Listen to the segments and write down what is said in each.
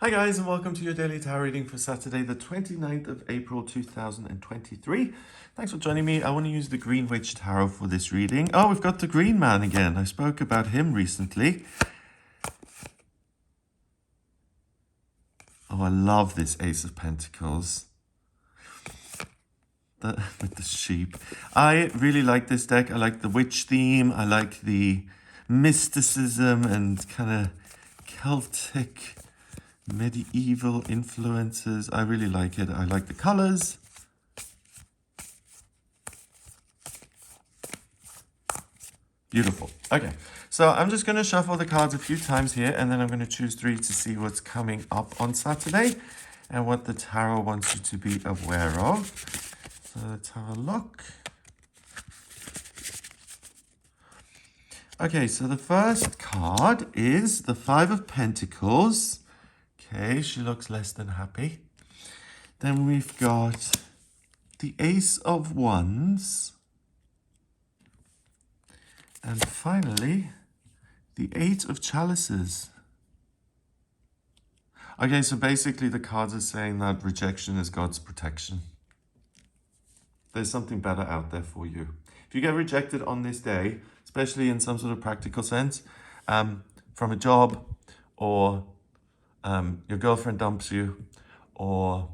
Hi guys, and welcome to your daily tarot reading for Saturday the 29th of April 2023. Thanks for joining me. I want to use the Green Witch Tarot for this reading. Oh, we've got the Green Man again. I spoke about him recently. Oh, I love this Ace of Pentacles. With the sheep. I really like this deck. I like the witch theme. I like the mysticism and kind of Celtic medieval influences. I really like it. I like the colors. Beautiful. Okay, so I'm just going to shuffle the cards a few times here, and then I'm going to choose three to see what's coming up on Saturday and what the tarot wants you to be aware of. So let's have a look. Okay, so the first card is the Five of Pentacles. Okay, she looks less than happy. Then we've got the Ace of Wands. And finally, the Eight of Chalices. Okay, so basically the cards are saying that rejection is God's protection. There's something better out there for you. If you get rejected on this day, especially in some sort of practical sense, from a job, or your girlfriend dumps you, or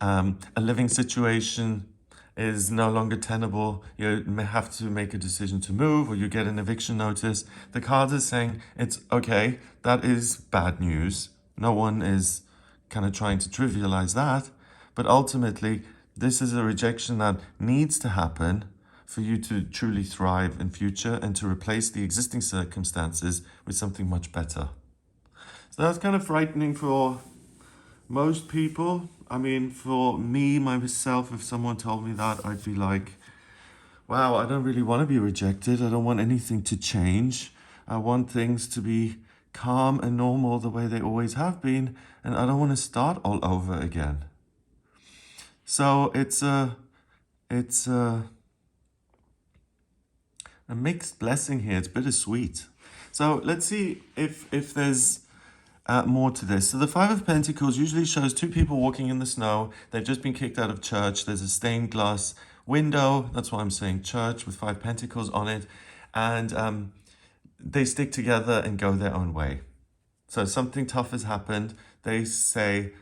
a living situation is no longer tenable, you may have to make a decision to move, or you get an eviction notice, the cards are saying it's okay, that is bad news. No one is kind of trying to trivialize that, but ultimately this is a rejection that needs to happen for you to truly thrive in future and to replace the existing circumstances with something much better. So that's kind of frightening for most people. I mean, for me, myself, if someone told me that, I'd be like, wow, I don't really want to be rejected. I don't want anything to change. I want things to be calm and normal the way they always have been, and I don't want to start all over again. So it's a mixed blessing here. It's bittersweet. So let's see if there's more to this. So the Five of Pentacles usually shows two people walking in the snow. They've just been kicked out of church. There's a stained glass window. That's why I'm saying church with five pentacles on it. And they stick together and go their own way. So something tough has happened. They say,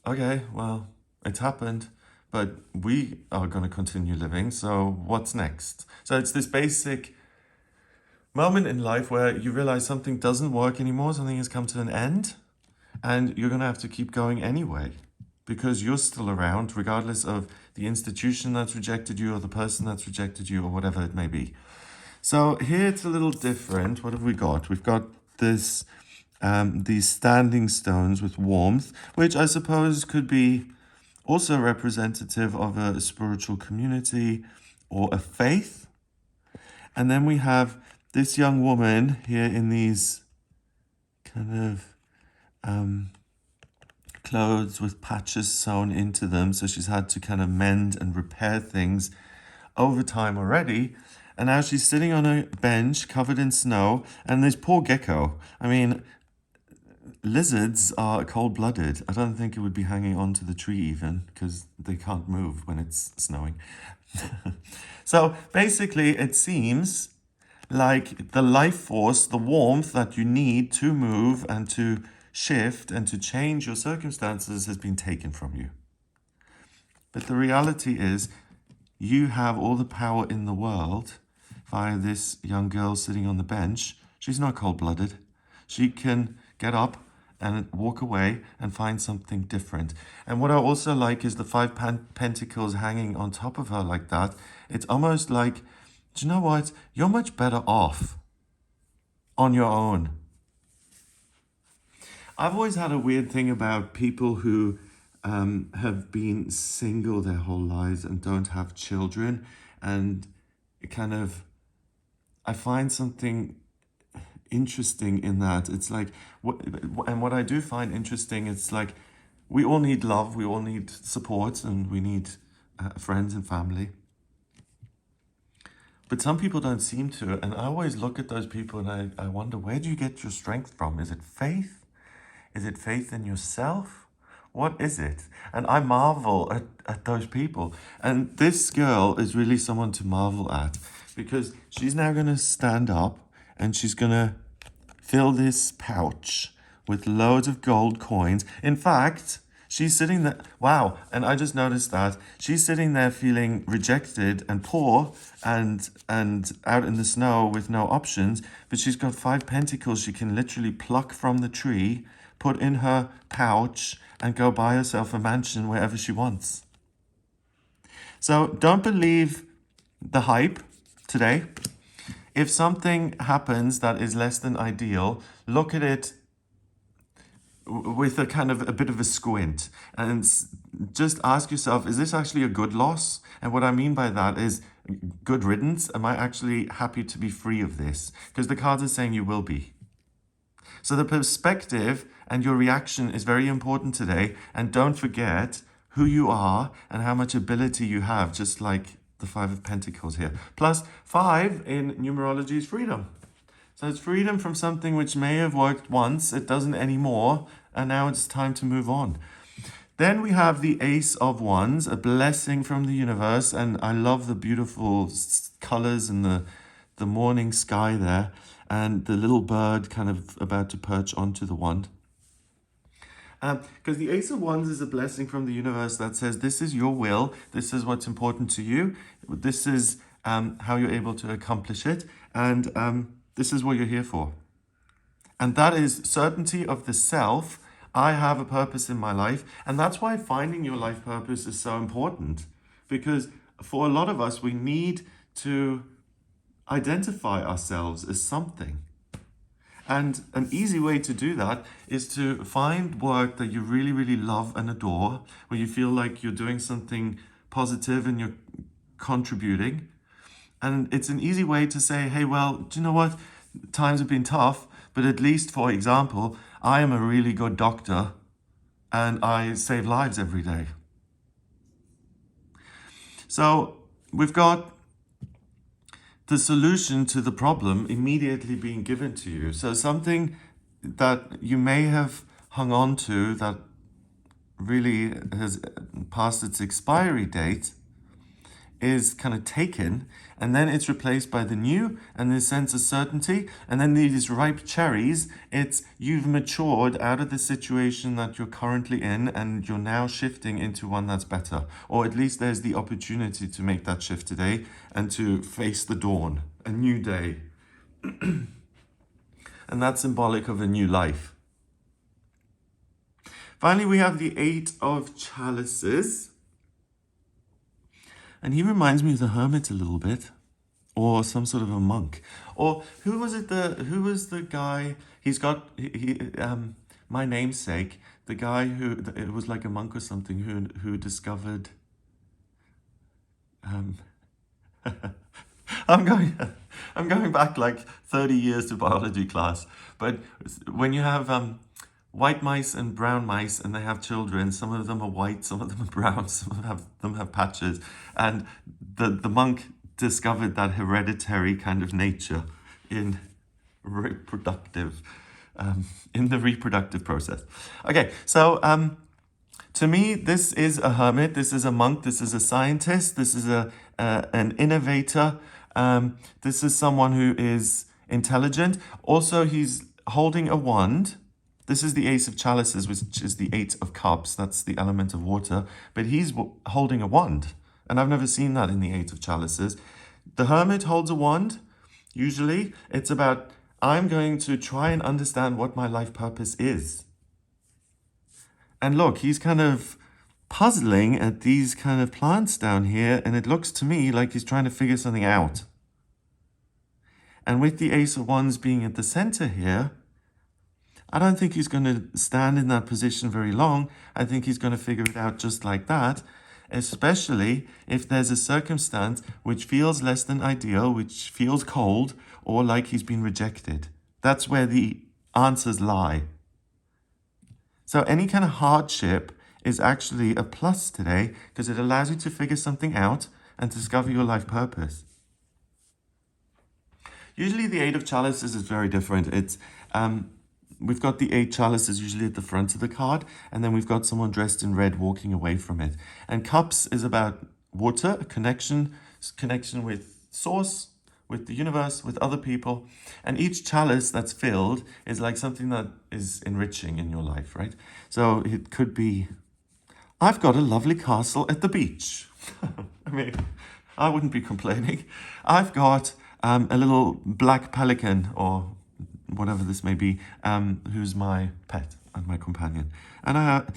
okay, well, it's happened, but we are going to continue living. So what's next? So it's this basic moment in life where you realize something doesn't work anymore, something has come to an end, and you're going to have to keep going anyway because you're still around regardless of the institution that's rejected you or the person that's rejected you or whatever it may be. So here it's a little different. What have we got? We've got this these standing stones with warmth, which I suppose could be also representative of a spiritual community or a faith. And then we have this young woman here in these kind of clothes with patches sewn into them. So she's had to kind of mend and repair things over time already. And now she's sitting on a bench covered in snow. And this poor gecko, I mean, lizards are cold-blooded. I don't think it would be hanging onto the tree even because they can't move when it's snowing. So basically it seems like the life force, the warmth that you need to move and to shift and to change your circumstances has been taken from you. But the reality is you have all the power in the world via this young girl sitting on the bench. She's not cold-blooded. She can get up and walk away and find something different. And what I also like is the five pentacles hanging on top of her like that. It's almost like, do you know what? You're much better off on your own. I've always had a weird thing about people who have been single their whole lives and don't have children. And it kind of, I find something interesting in that. It's like, what I do find interesting, it's like, we all need love, we all need support, and we need friends and family. But some people don't seem to, and I always look at those people and I wonder, where do you get your strength from? Is it faith? Is it faith in yourself? What is it? And I marvel at those people. And this girl is really someone to marvel at, because she's now going to stand up and she's going to fill this pouch with loads of gold coins. In fact, she's sitting there. Wow. And I just noticed that she's sitting there feeling rejected and poor and out in the snow with no options. But she's got 5 pentacles she can literally pluck from the tree, put in her pouch, and go buy herself a mansion wherever she wants. So don't believe the hype today. If something happens that is less than ideal, look at it with a kind of a bit of a squint and just ask yourself, is this actually a good loss? And what I mean by that is good riddance. Am I actually happy to be free of this? Because the cards are saying you will be. So the perspective and your reaction is very important today. And don't forget who you are and how much ability you have, just like the 5 of Pentacles here. Plus 5 in numerology is freedom. So it's freedom from something which may have worked once, it doesn't anymore, and now it's time to move on. Then we have the Ace of Wands, a blessing from the universe, and I love the beautiful colors and the morning sky there, and the little bird kind of about to perch onto the wand. Because the Ace of Wands is a blessing from the universe that says this is your will, this is what's important to you, this is how you're able to accomplish it, and this is what you're here for. And that is certainty of the self. I have a purpose in my life, and that's why finding your life purpose is so important, because for a lot of us, we need to identify ourselves as something. And an easy way to do that is to find work that you really, really love and adore, where you feel like you're doing something positive and you're contributing. And it's an easy way to say, hey, well, do you know what? Times have been tough, but at least, for example, I am a really good doctor and I save lives every day. So we've got the solution to the problem immediately being given to you. So something that you may have hung on to that really has passed its expiry date is kind of taken, and then it's replaced by the new, and this sense of certainty, and then these ripe cherries, it's you've matured out of the situation that you're currently in, and you're now shifting into one that's better, or at least there's the opportunity to make that shift today and to face the dawn, a new day. And that's symbolic of a new life. Finally, we have the 8 of Chalices. And he reminds me of the hermit a little bit, or some sort of a monk. Or who was the guy, my namesake, the guy who, it was like a monk or something, who discovered, I'm going back like 30 years to biology class. But when you have white mice and brown mice, and they have children. Some of them are white, some of them are brown, some of them have patches. And the monk discovered that hereditary kind of nature in the reproductive process. Okay, so to me, this is a hermit, this is a monk, this is a scientist, this is an innovator. This is someone who is intelligent. Also, he's holding a wand. This is the Ace of Chalices, which is the 8 of Cups. That's the element of water. But he's holding a wand. And I've never seen that in the 8 of Chalices. The Hermit holds a wand. Usually, it's about, I'm going to try and understand what my life purpose is. And look, he's kind of puzzling at these kind of plants down here. And it looks to me like he's trying to figure something out. And with the Ace of Wands being at the center here, I don't think he's going to stand in that position very long. I think he's going to figure it out just like that, especially if there's a circumstance which feels less than ideal, which feels cold, or like he's been rejected. That's where the answers lie. So any kind of hardship is actually a plus today, because it allows you to figure something out and discover your life purpose. Usually the 8 of Chalices is very different. It's we've got the 8 chalices usually at the front of the card, and then we've got someone dressed in red walking away from it. And cups is about water, a connection with source, with the universe, with other people. And each chalice that's filled is like something that is enriching in your life, right? So it could be, I've got a lovely castle at the beach. I mean, I wouldn't be complaining. I've got a little black pelican, or whatever this may be, who's my pet and my companion. And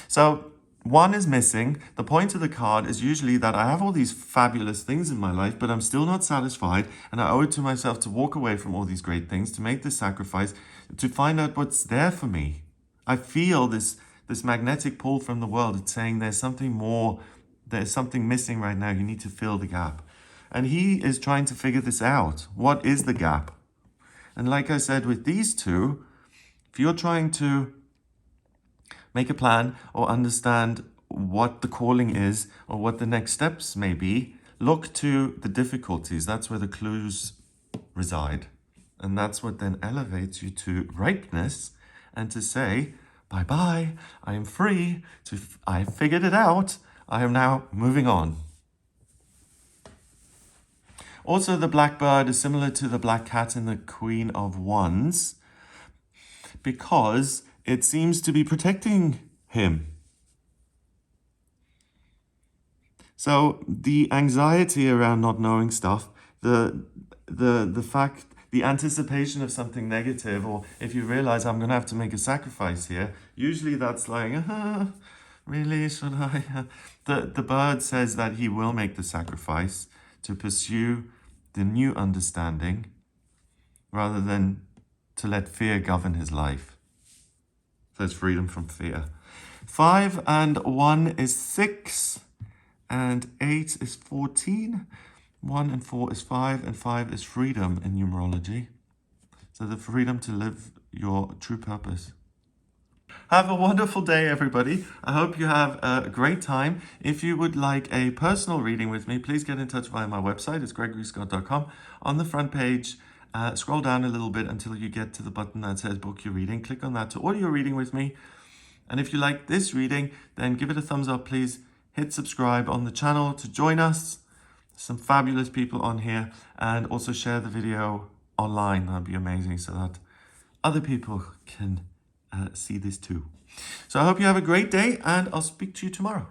so 1 is missing. The point of the card is usually that I have all these fabulous things in my life, but I'm still not satisfied, and I owe it to myself to walk away from all these great things, to make this sacrifice, to find out what's there for me. I feel this magnetic pull from the world. It's saying there's something more, there's something missing right now. You need to fill the gap. And he is trying to figure this out. What is the gap? And like I said, with these two, if you're trying to make a plan or understand what the calling is or what the next steps may be, look to the difficulties. That's where the clues reside. And that's what then elevates you to ripeness and to say, bye-bye, I am free, I figured it out, I am now moving on. Also, the black bird is similar to the black cat in the Queen of Wands because it seems to be protecting him. So the anxiety around not knowing stuff, the fact, the anticipation of something negative, or if you realize I'm going to have to make a sacrifice here, usually that's like, really, should I? The bird says that he will make the sacrifice to pursue the new understanding rather than to let fear govern his life. So it's freedom from fear. 5 and 1 is 6, and 8 is 14. 1 and 4 is 5, and 5 is freedom in numerology. So the freedom to live your true purpose. Have a wonderful day, everybody. I hope you have a great time. If you would like a personal reading with me, please get in touch via my website. It's gregoryscott.com. On the front page, scroll down a little bit until you get to the button that says book your reading. Click on that to order your reading with me. And if you like this reading, then give it a thumbs up, please. Hit subscribe on the channel to join us. Some fabulous people on here. And also share the video online. That'd be amazing so that other people can see this too. So I hope you have a great day, and I'll speak to you tomorrow.